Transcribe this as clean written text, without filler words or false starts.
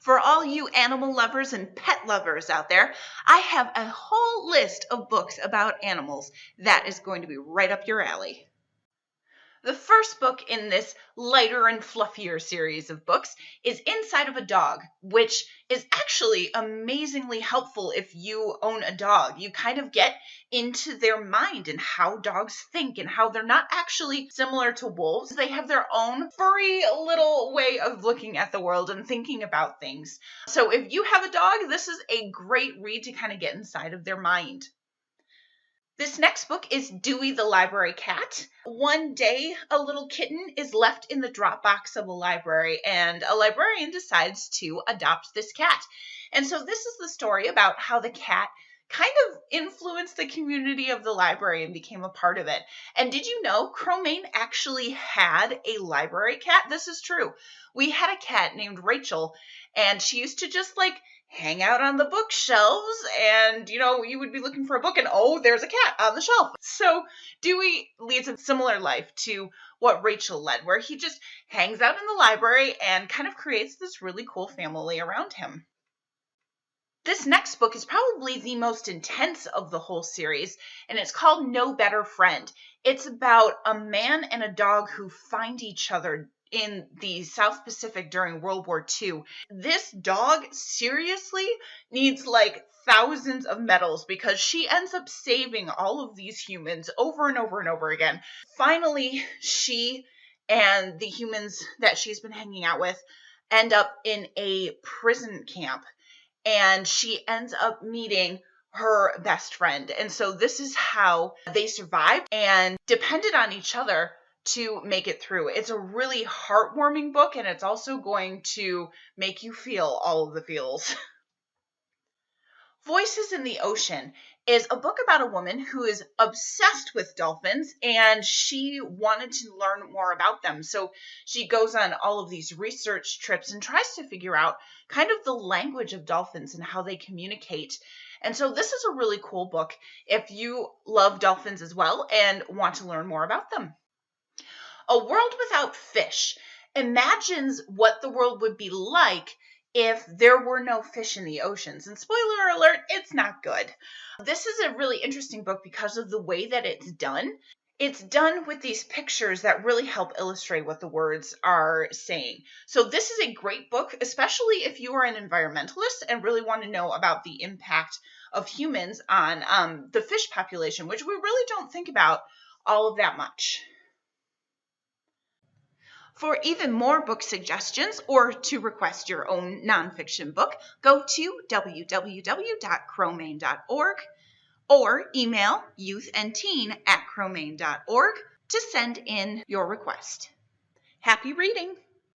For all you animal lovers and pet lovers out there, I have a whole list of books about animals that is going to be right up your alley. The first book in this lighter and fluffier series of books is Inside of a Dog, which is actually amazingly helpful if you own a dog. You kind of get into their mind and how dogs think and how they're not actually similar to wolves. They have their own furry little way of looking at the world and thinking about things. So if you have a dog, this is a great read to kind of get inside of their mind. This next book is Dewey the Library Cat. One day, a little kitten is left in the drop box of a library, and a librarian decides to adopt this cat. And so this is the story about how the cat kind of influenced the community of the library and became a part of it. And did you know Crowmain actually had a library cat? This is true. We had a cat named Rachel, and she used to just hang out on the bookshelves, and you would be looking for a book and there's a cat on the shelf. So Dewey leads a similar life to what Rachel led, where he just hangs out in the library and kind of creates this really cool family around him. This next book is probably the most intense of the whole series, and it's called No Better Friend. It's about a man and a dog who find each other in the South Pacific during World War II. This dog seriously needs thousands of medals because she ends up saving all of these humans over and over and over again. Finally, she and the humans that she's been hanging out with end up in a prison camp, and she ends up meeting her best friend. And so this is how they survived and depended on each other to make it through. It's a really heartwarming book, and it's also going to make you feel all of the feels. Voices in the Ocean is a book about a woman who is obsessed with dolphins, and she wanted to learn more about them. So she goes on all of these research trips and tries to figure out kind of the language of dolphins and how they communicate. And so this is a really cool book if you love dolphins as well and want to learn more about them. A World Without Fish imagines what the world would be like if there were no fish in the oceans. And spoiler alert, it's not good. This is a really interesting book because of the way that it's done. It's done with these pictures that really help illustrate what the words are saying. So this is a great book, especially if you are an environmentalist and really want to know about the impact of humans on the fish population, which we really don't think about all of that much. For even more book suggestions or to request your own nonfiction book, go to www.crowmain.org or email youthandteen@crowmain.org to send in your request. Happy reading!